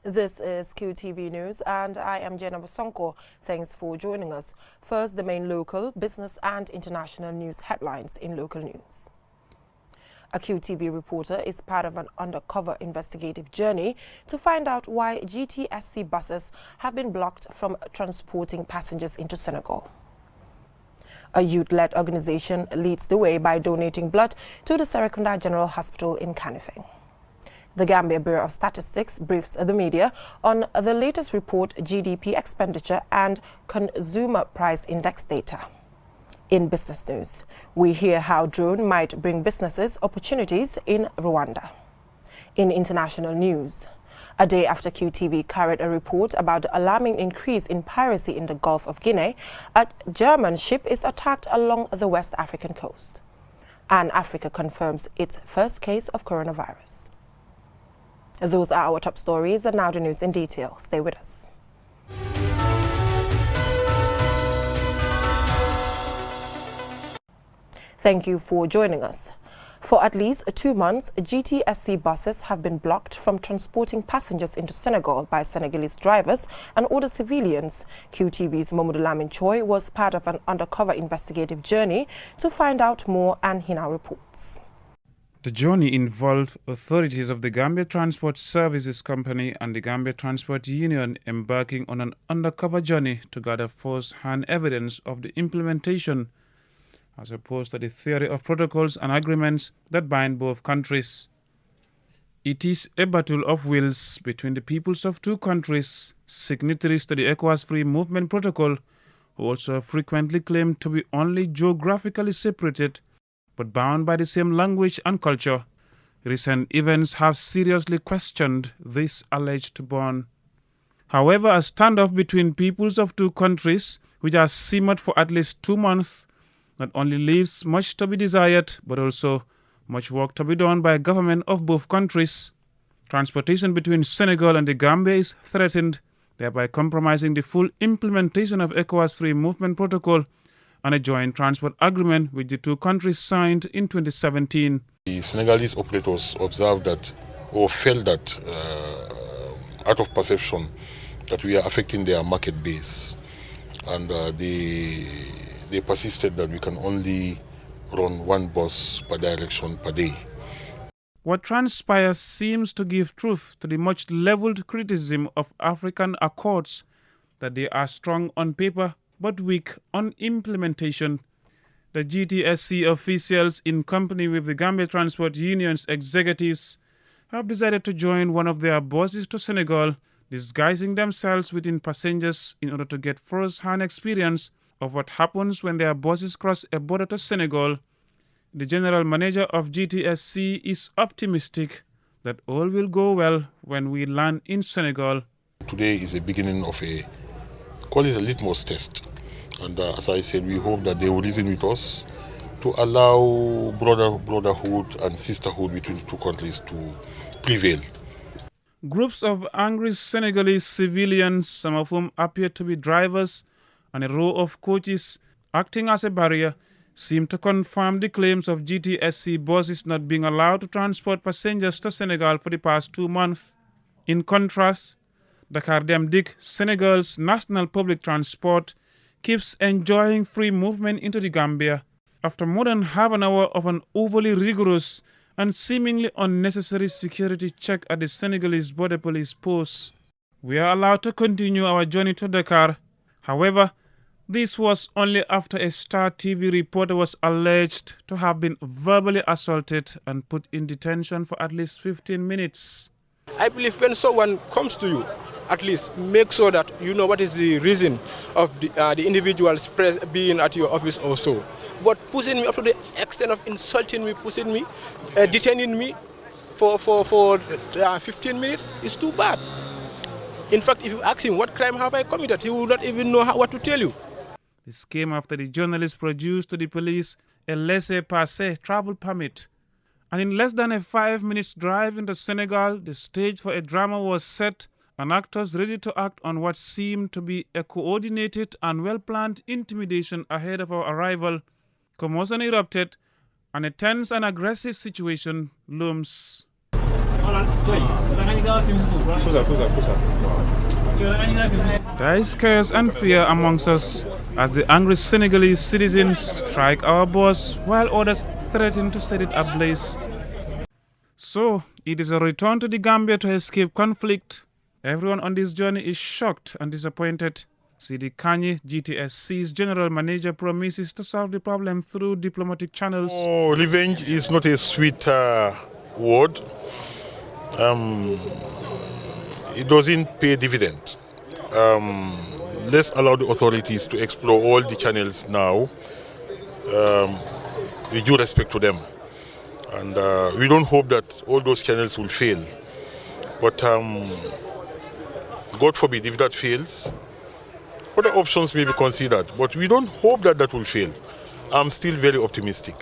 This is QTV News and I am Jenna Bosonko. Thanks for joining us. First, the main local, business and international news headlines in local news. A QTV reporter is part of an undercover investigative journey to find out why GTSC buses have been blocked from transporting passengers into Senegal. A youth-led organization leads the way by donating blood to the Serekunda General Hospital in Kanifing. The Gambia Bureau of Statistics briefs the media on the latest report, GDP expenditure and consumer price index data. In business news, we hear how drone might bring businesses opportunities in Rwanda. In international news, a day after QTV carried a report about the alarming increase in piracy in the Gulf of Guinea, a German ship is attacked along the West African coast. And Africa confirms its first case of coronavirus. Those are our top stories, and now the news in detail. Stay with us. Thank you for joining us. For at least 2 months, GTSC buses have been blocked from transporting passengers into Senegal by Senegalese drivers and other civilians. QTV's Mamadou Lamin Choi was part of an undercover investigative journey to find out more, and he now reports. The journey involved authorities of the Gambia Transport Services Company and the Gambia Transport Union embarking on an undercover journey to gather first-hand evidence of the implementation, as opposed to the theory of protocols and agreements that bind both countries. It is a battle of wills between the peoples of two countries, signatories to the ECOWAS Free Movement Protocol, who also frequently claim to be only geographically separated but bound by the same language and culture. Recent events have seriously questioned this alleged bond. However, a standoff between peoples of two countries, which has simmered for at least 2 months, not only leaves much to be desired, but also much work to be done by government of both countries. Transportation between Senegal and the Gambia is threatened, thereby compromising the full implementation of ECOWAS Free Movement Protocol and a joint transport agreement which the two countries signed in 2017. The Senegalese operators observed that, or felt that, out of perception, that we are affecting their market base, and they persisted that we can only run 1 bus per direction per day. What transpires seems to give truth to the much leveled criticism of African accords, that they are strong on paper but weak on implementation. The GTSC officials, in company with the Gambia Transport Union's executives, have decided to join one of their buses to Senegal, disguising themselves within passengers in order to get first-hand experience of what happens when their buses cross a border to Senegal. The general manager of GTSC is optimistic that all will go well when we land in Senegal. Today is the beginning of call it a litmus test. And as I said, we hope that they will reason with us to allow brotherhood and sisterhood between the two countries to prevail. Groups of angry Senegalese civilians, some of whom appear to be drivers, and a row of coaches acting as a barrier, seem to confirm the claims of GTSC buses not being allowed to transport passengers to Senegal for the past 2 months. In contrast, Dakar Dem Dikk, Senegal's national public transport, keeps enjoying free movement into the Gambia. After more than half an hour of an overly rigorous and seemingly unnecessary security check at the Senegalese border police post, we are allowed to continue our journey to Dakar. However, this was only after a Star TV reporter was alleged to have been verbally assaulted and put in detention for at least 15 minutes. I believe when someone comes to you, at least make sure that you know what is the reason of the individual's being at your office also. But pushing me up to the extent of insulting me, pushing me, detaining me for 15 minutes is too bad. In fact, if you ask him what crime have I committed, he will not even know what to tell you. This came after the journalist produced to the police a laissez-passer travel permit. And in less than a 5 minutes drive into Senegal, the stage for a drama was set and actors ready to act on what seemed to be a coordinated and well-planned intimidation ahead of our arrival. Commotion erupted and a tense and aggressive situation looms. There is chaos and fear amongst us as the angry Senegalese citizens strike our boss while others threaten to set it ablaze. So, it is a return to the Gambia to escape conflict. Everyone on this journey is shocked and disappointed. Sidi Kanye, GTSC's general manager, promises to solve the problem through diplomatic channels. Oh, revenge is not a sweet word. It doesn't pay dividend. Let's allow the authorities to explore all the channels now with due respect to them. And we don't hope that all those channels will fail. But God forbid if that fails, other options may be considered. But we don't hope that that will fail. I'm still very optimistic.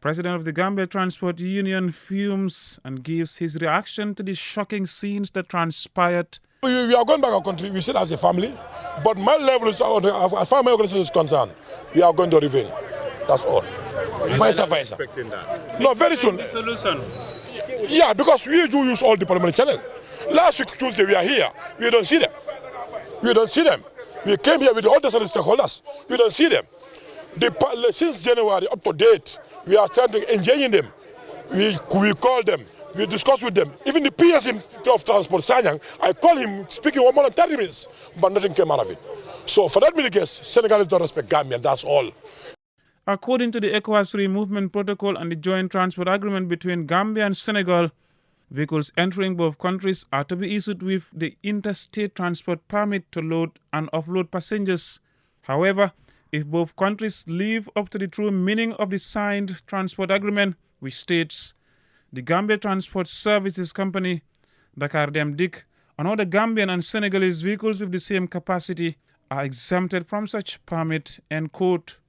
President of the Gambia Transport Union fumes and gives his reaction to the shocking scenes that transpired. We are going back our country, we sit as a family, but my level is, as far as my organization is concerned, we are going to revenge. That's all. Vice versa. No, very soon. The solution. Yeah, because we do use all the parliament channels. Last week, Tuesday, we are here. We don't see them. We don't see them. We came here with all the stakeholders. We don't see them. Since January up to date, we are trying to engage in them. We call them. We discuss with them. Even the PSM of Transport, Sanyang, I call him speaking more than 30 minutes, but nothing came out of it. So for that being the case, Senegalese don't respect Gambia, that's all. According to the ECOWAS Free Movement Protocol and the Joint Transport Agreement between Gambia and Senegal, vehicles entering both countries are to be issued with the interstate transport permit to load and offload passengers. However, if both countries live up to the true meaning of the signed transport agreement, which states the Gambia Transport Services Company, Dakar Dem Dik, and other Gambian and Senegalese vehicles with the same capacity are exempted from such permit, end quote.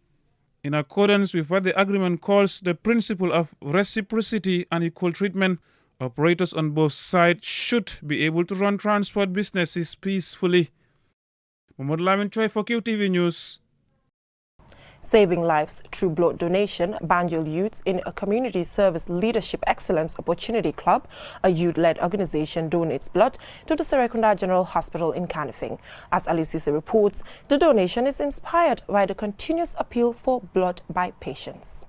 In accordance with what the agreement calls the principle of reciprocity and equal treatment, operators on both sides should be able to run transport businesses peacefully. Mohamed Lamin Choi for QTV News. Saving lives through blood donation, Banjul Youths in a Community Service Leadership Excellence Opportunity Club, a youth-led organization, donates blood to the Serekunda General Hospital in Kanifing. As Alusisi reports, the donation is inspired by the continuous appeal for blood by patients.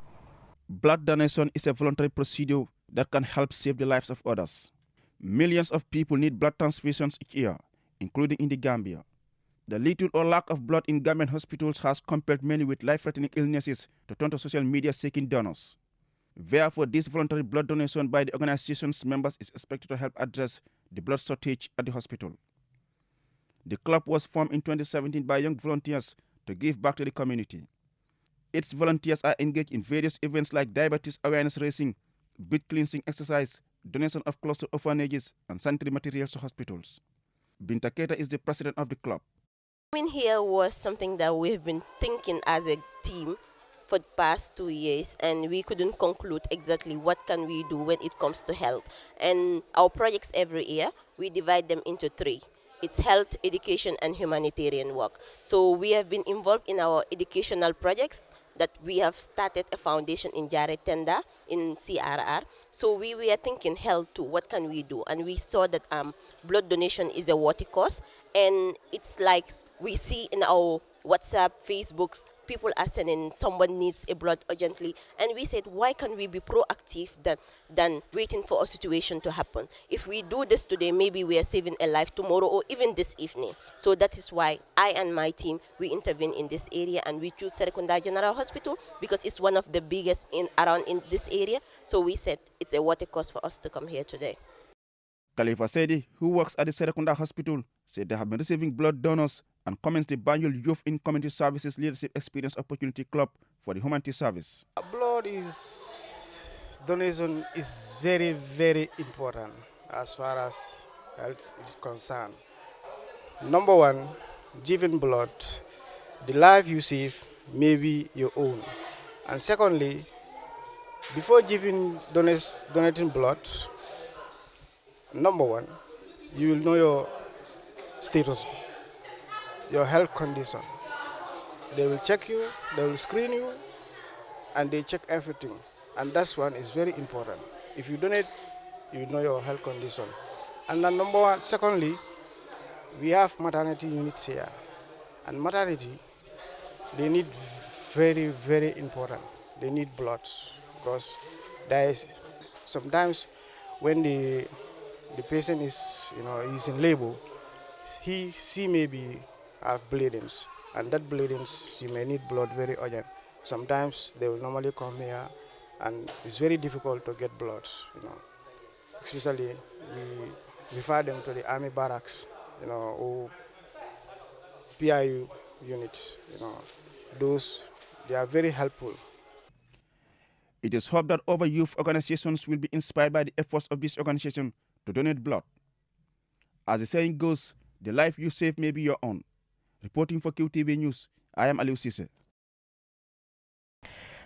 Blood donation is a voluntary procedure that can help save the lives of others. Millions of people need blood transfusions each year, including in the Gambia. The little or lack of blood in Gambian hospitals has compelled many with life-threatening illnesses to turn to social media seeking donors. Therefore, this voluntary blood donation by the organization's members is expected to help address the blood shortage at the hospital. The club was formed in 2017 by young volunteers to give back to the community. Its volunteers are engaged in various events like diabetes awareness racing, blood cleansing exercise, donation of clothes to orphanages, and sanitary materials to hospitals. Binta Keita is the president of the club. Coming here was something that we've been thinking as a team for the past 2 years, and we couldn't conclude exactly what can we do when it comes to health. And our projects every year, we divide them into 3. It's health, education, and humanitarian work. So we have been involved in our educational projects that we have started a foundation in Jare Tenda in CRR. So we were thinking health too, what can we do? And we saw that blood donation is a worthy cause, and it's like we see in our WhatsApp, Facebooks, people are sending someone needs a blood urgently, and we said, why can't we be proactive than waiting for a situation to happen? If we do this today, maybe we are saving a life tomorrow or even this evening. So that is why I and my team, we intervene in this area, and we choose Serekunda General Hospital because it's one of the biggest around in this area. So we said it's a worthy cause for us to come here today. Khalifa Sedi, who works at the Serekunda Hospital, said they have been receiving blood donors and comments the Banjul Youth in Community Services Leadership Experience Opportunity Club for the humanity service. Blood donation is very, very important as far as health is concerned. Number one, giving blood, the life you save may be your own. And secondly, before donating blood, number one, you will know your status, your health condition. They will check you, they will screen you, and they check everything. And that one is very important. If you donate you know your health condition. And then number one, secondly, we have maternity units here. And maternity, they need very, very important. They need blood because there is sometimes when the patient is, he's in labor, she maybe have bleedings, and that bleedings she may need blood very urgent. Sometimes they will normally come here, and it's very difficult to get blood. Especially we refer them to the army barracks, or PIU units. Those they are very helpful. It is hoped that other youth organizations will be inspired by the efforts of this organization to donate blood. As the saying goes, the life you save may be your own. Reporting for QTV News, I am Aliou Cisse.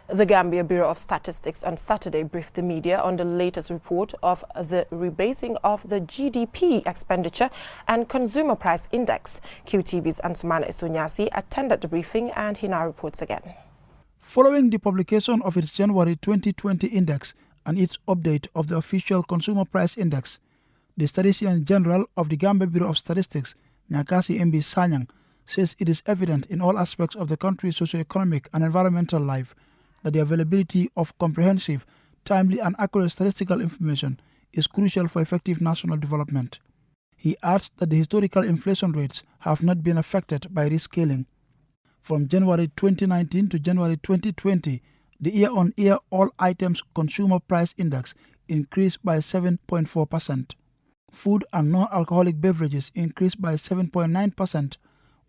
The Gambia Bureau of Statistics on Saturday briefed the media on the latest report of the rebasing of the GDP expenditure and consumer price index. QTV's Ansumana Isunyasi attended the briefing and he now reports again. Following the publication of its January 2020 index and its update of the official consumer price index, the Statistician General of the Gambia Bureau of Statistics, Nyakasi Mb Sanyang, says it is evident in all aspects of the country's socio-economic and environmental life that the availability of comprehensive, timely and accurate statistical information is crucial for effective national development. He adds that the historical inflation rates have not been affected by rescaling. From January 2019 to January 2020, the year-on-year all items consumer price index increased by 7.4%. Food and non-alcoholic beverages increased by 7.9%,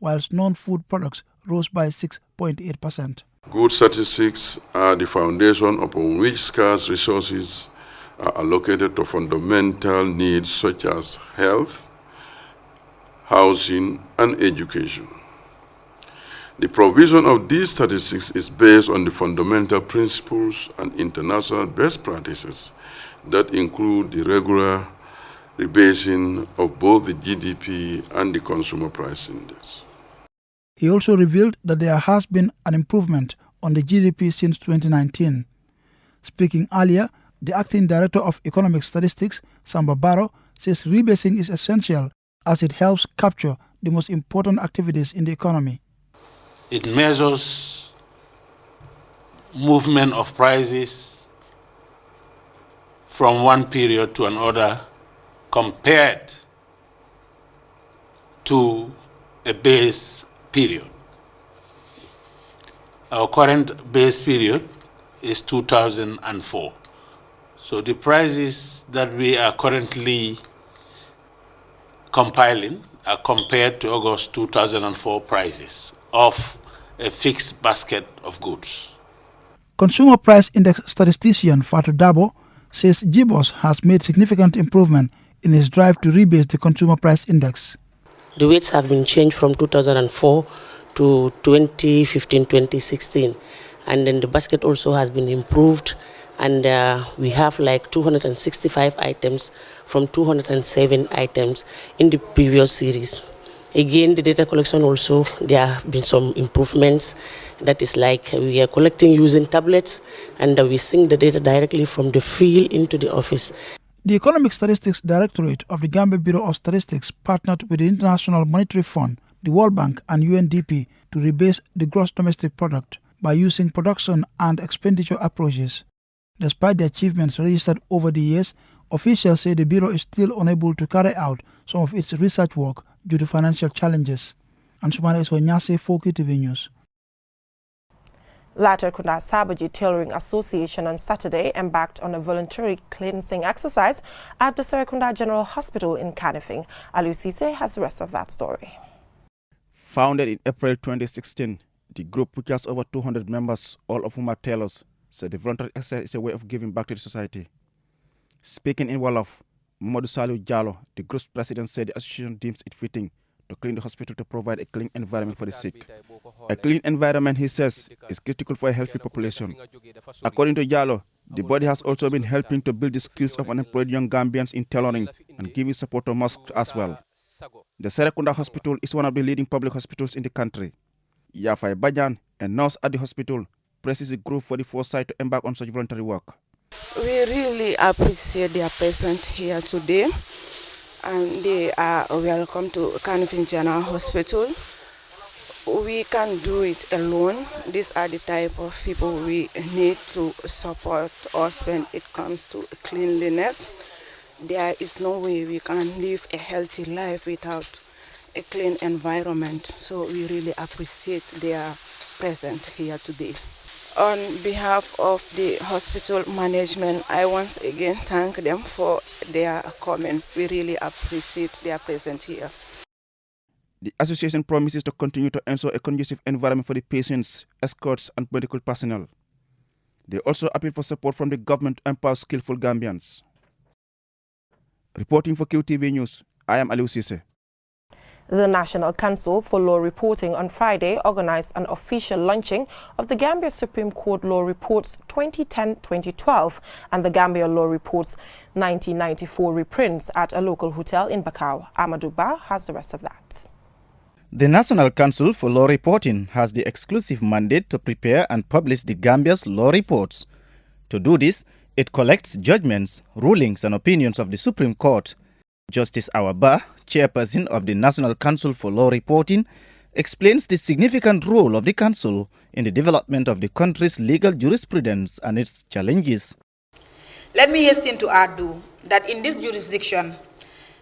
whilst non-food products rose by 6.8%. Good statistics are the foundation upon which scarce resources are allocated to fundamental needs such as health, housing, and education. The provision of these statistics is based on the fundamental principles and international best practices that include the regular rebasing of both the GDP and the consumer price index. He also revealed that there has been an improvement on the GDP since 2019. Speaking earlier, the Acting Director of Economic Statistics, Samba Barrow, says rebasing is essential as it helps capture the most important activities in the economy. It measures movement of prices from one period to another compared to a base period. Our current base period is 2004. So the prices that we are currently compiling are compared to August 2004 prices of a fixed basket of goods. Consumer Price Index statistician Fatou Dabo says GBOS has made significant improvement in its drive to rebase the consumer price index. The weights have been changed from 2004 to 2015-2016, and then the basket also has been improved, and we have like 265 items from 207 items in the previous series. Again, the data collection also, there have been some improvements. That is like we are collecting using tablets, and we sync the data directly from the field into the office. The Economic Statistics Directorate of the Gambia Bureau of Statistics partnered with the International Monetary Fund, the World Bank and UNDP to rebase the gross domestic product by using production and expenditure approaches. Despite the achievements registered over the years, officials say the Bureau is still unable to carry out some of its research work due to financial challenges. Ansumana Isunyasi for QTV News. Latrikunda Sabaji Tailoring Association on Saturday embarked on a voluntary cleansing exercise at the Serekunda General Hospital in Kanifing. Aliou Cisse has the rest of that story. Founded in April 2016, the group, which has over 200 members, all of whom are tailors, said the voluntary exercise is a way of giving back to the society. Speaking in Wolof, Mamadou Salou Diallo, the group's president, said the association deems it fitting to clean the hospital to provide a clean environment for the sick. A clean environment, he says, is critical for a healthy population. According to Diallo, the body has also been helping to build the skills of unemployed young Gambians in tailoring and giving support to mosques as well. The Serekunda Hospital is one of the leading public hospitals in the country. Yafai Bajan, a nurse at the hospital, praises the group for the foresight to embark on such voluntary work. We really appreciate their presence here today, and they are welcome to Kanifing General Hospital. We can't do it alone. These are the type of people we need to support us when it comes to cleanliness. There is no way we can live a healthy life without a clean environment. So we really appreciate their presence here today. On behalf of the hospital management, I once again thank them for their comment. We really appreciate their presence here. The association promises to continue to ensure a conducive environment for the patients, escorts, and medical personnel. They also appeal for support from the government to empower skillful Gambians. Reporting for QTV News, I am Aliou Cisse. The National Council for Law Reporting on Friday organized an official launching of the Gambia Supreme Court Law Reports 2010-2012 and the Gambia Law Reports 1994 reprints at a local hotel in Bakau. Amadou Ba has the rest of that. The National Council for Law Reporting has the exclusive mandate to prepare and publish the Gambia's law reports. To do this, it collects judgments, rulings and opinions of the Supreme Court. Justice Awaba, chairperson of the National Council for Law Reporting, explains the significant role of the Council in the development of the country's legal jurisprudence and its challenges. Let me hasten to add, though, that in this jurisdiction,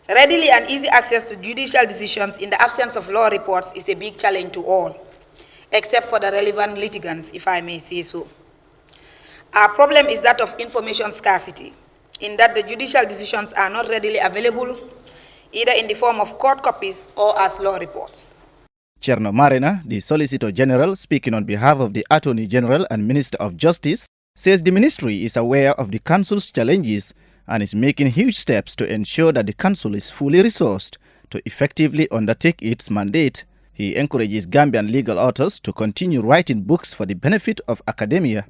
readily and easy access to judicial decisions in the absence of law reports is a big challenge to all, except for the relevant litigants, if I may say so. Our problem is that of information scarcity, in that the judicial decisions are not readily available, either in the form of court copies or as law reports. Cherno Marina, the Solicitor General, speaking on behalf of the Attorney General and Minister of Justice, says the ministry is aware of the Council's challenges and is making huge steps to ensure that the Council is fully resourced to effectively undertake its mandate. He encourages Gambian legal authors to continue writing books for the benefit of academia.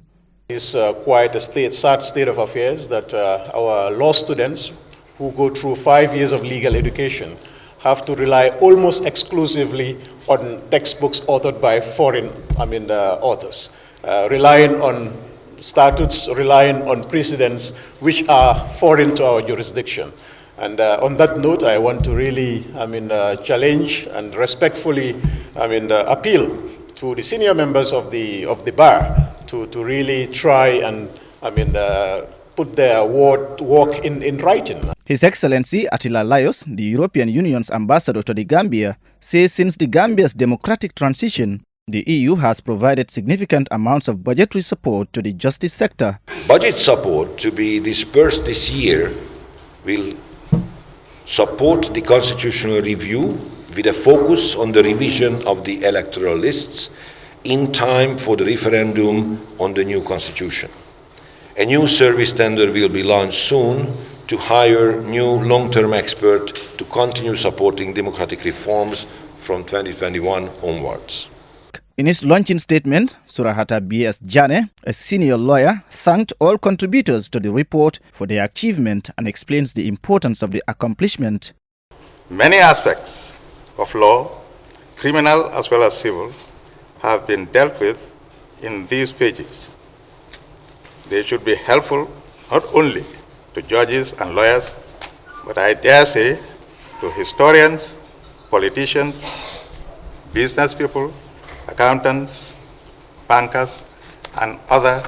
It's quite a sad state of affairs that our law students who go through 5 years of legal education have to rely almost exclusively on textbooks authored by foreign authors, relying on statutes, relying on precedents which are foreign to our jurisdiction. And on that note, I want to really challenge and respectfully appeal to the senior members of the bar to really try and put their work in writing. His Excellency Attila Laios, the European Union's ambassador to the Gambia, says since the Gambia's democratic transition, the EU has provided significant amounts of budgetary support to the justice sector. Budget support to be dispersed this year will support the constitutional review with a focus on the revision of the electoral lists in time for the referendum on the new constitution. A new service tender will be launched soon to hire new long-term experts to continue supporting democratic reforms from 2021 onwards. In his launching statement, Surahata B.S. Jane, a senior lawyer, thanked all contributors to the report for their achievement and explains the importance of the accomplishment. Many aspects of law, criminal as well as civil, have been dealt with in these pages. They should be helpful not only to judges and lawyers, but I dare say to historians, politicians, business people, accountants, bankers, and other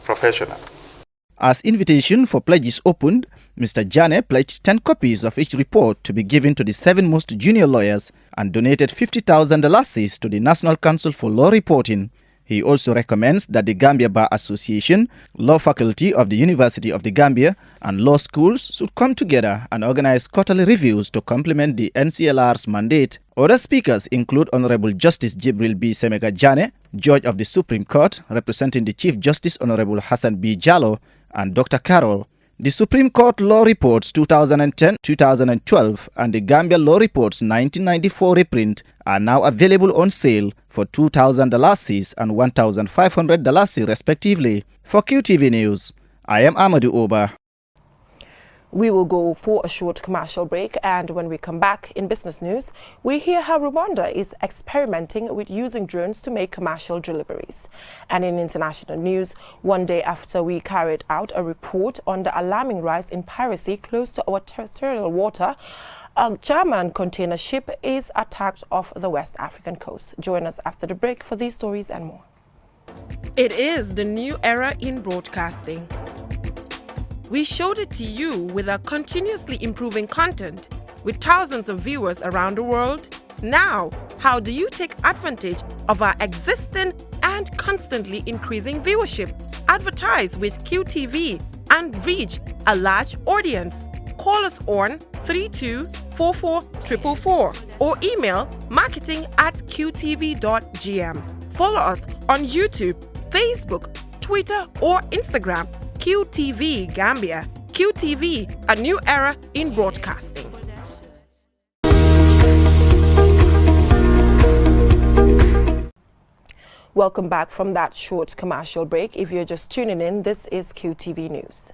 professionals. As invitation for pledges opened, Mr. Jane pledged 10 copies of each report to be given to the 7 most junior lawyers and donated $50,000 to the National Council for Law Reporting. He also recommends that the Gambia Bar Association, Law Faculty of the University of the Gambia, and law schools should come together and organize quarterly reviews to complement the NCLR's mandate. Other speakers include Honorable Justice Jibril B. Semega Jane, Judge of the Supreme Court, representing the Chief Justice Honorable Hassan B. Jallo, and Dr. Carroll. The Supreme Court Law Reports 2010-2012 and the Gambia Law Reports 1994 reprint are now available on sale for $2,000 and $1,500 respectively. For QTV News, I am Amadou Oba. We will go for a short commercial break, and when we come back in business news, we hear how Rwanda is experimenting with using drones to make commercial deliveries. And in international news, one day after we carried out a report on the alarming rise in piracy close to our territorial water, a German container ship is attacked off the West African coast. Join us after the break for these stories and more. It is the new era in broadcasting. We showed it to you with our continuously improving content, with thousands of viewers around the world. Now, how do you take advantage of our existing and constantly increasing viewership? Advertise with QTV and reach a large audience. Call us on 3244 or email marketing@qtv.gm. Follow us on YouTube, Facebook, Twitter or Instagram. QTV Gambia. QTV, a new era in broadcasting. Welcome back from that short commercial break. If you're just tuning in, this is QTV News.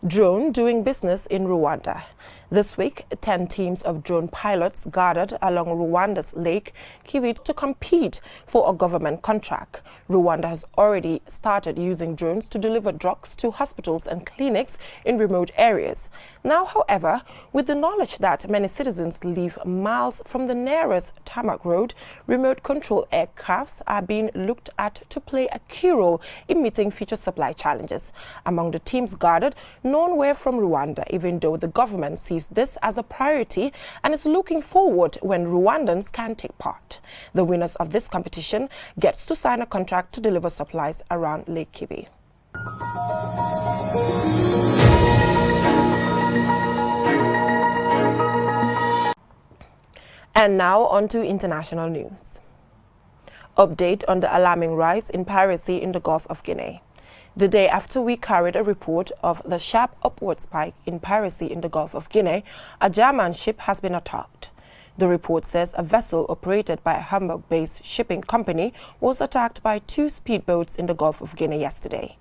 Drone doing business in Rwanda. This week, 10 teams of drone pilots gathered along Rwanda's Lake Kivu to compete for a government contract. Rwanda has already started using drones to deliver drugs to hospitals and clinics in remote areas. Now, however, with the knowledge that many citizens live miles from the nearest tarmac road, remote control aircrafts are being looked at to play a key role in meeting future supply challenges. Among the teams gathered, none were from Rwanda, even though the government sees this as a priority and is looking forward when Rwandans can take part. The winners of this competition gets to sign a contract to deliver supplies around Lake Kivu. And now on to international news. Update on the alarming rise in piracy in the Gulf of Guinea. The day after we carried a report of the sharp upward spike in piracy in the Gulf of Guinea, a German ship has been attacked. The report says a vessel operated by a Hamburg-based shipping company was attacked by 2 speedboats in the Gulf of Guinea yesterday.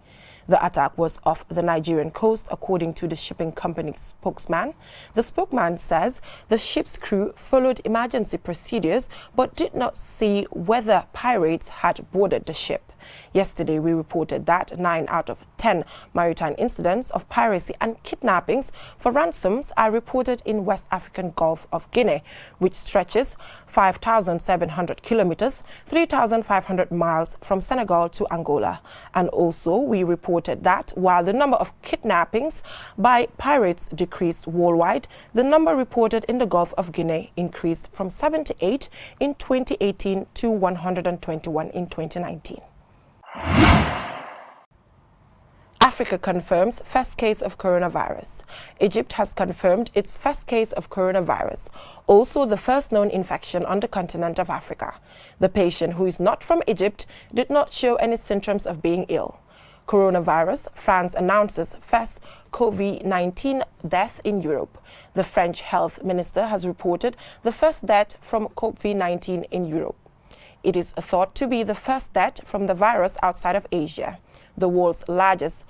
The attack was off the Nigerian coast, according to the shipping company's spokesman. The spokesman says the ship's crew followed emergency procedures but did not see whether pirates had boarded the ship. Yesterday, we reported that 9 out of 10 maritime incidents of piracy and kidnappings for ransoms are reported in West African Gulf of Guinea, which stretches 5,700 kilometers, 3,500 miles from Senegal to Angola. And also, we reported that while the number of kidnappings by pirates decreased worldwide, the number reported in the Gulf of Guinea increased from 78 in 2018 to 121 in 2019. Africa confirms first case of coronavirus. Egypt has confirmed its first case of coronavirus, also the first known infection on the continent of Africa. The patient, who is not from Egypt, did not show any symptoms of being ill. Coronavirus, France announces first COVID-19 death in Europe. The French health minister has reported the first death from COVID-19 in Europe. It is thought to be the first death from the virus outside of Asia. The world's largest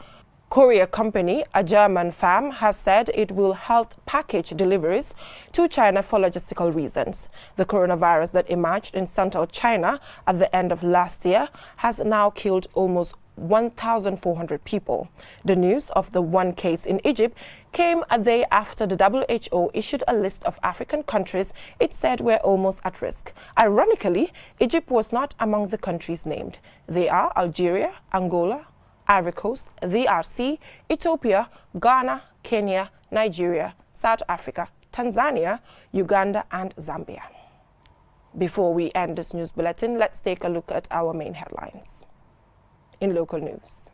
courier company, a German firm, has said it will halt package deliveries to China for logistical reasons. The coronavirus that emerged in central China at the end of last year has now killed almost 1,400 people. The news of the one case in Egypt came a day after the WHO issued a list of African countries it said were almost at risk. Ironically, Egypt was not among the countries named. They are Algeria, Angola, Ivory Coast, the DRC, Ethiopia, Ghana, Kenya, Nigeria, South Africa, Tanzania, Uganda, and Zambia. Before we end this news bulletin, let's take a look at our main headlines. In local news,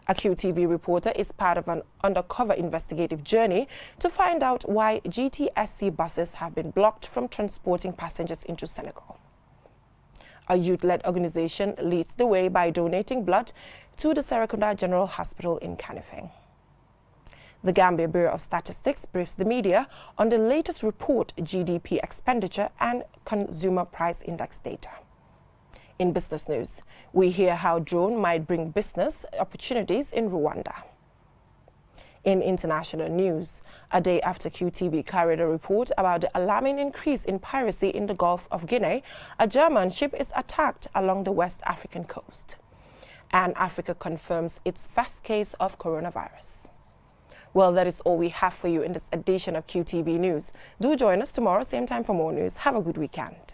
a QTV reporter is part of an undercover investigative journey to find out why GTSC buses have been blocked from transporting passengers into Senegal. A youth-led organization leads the way by donating blood to the Serekunda General Hospital in Kanifing. The Gambia Bureau of Statistics briefs the media on the latest report, GDP expenditure and consumer price index data. In business news, we hear how drone might bring business opportunities in Rwanda. In international news, a day after QTV carried a report about the alarming increase in piracy in the Gulf of Guinea, a German ship is attacked along the West African coast. And Africa confirms its first case of coronavirus. Well, that is all we have for you in this edition of QTV News. Do join us tomorrow, same time for more news. Have a good weekend.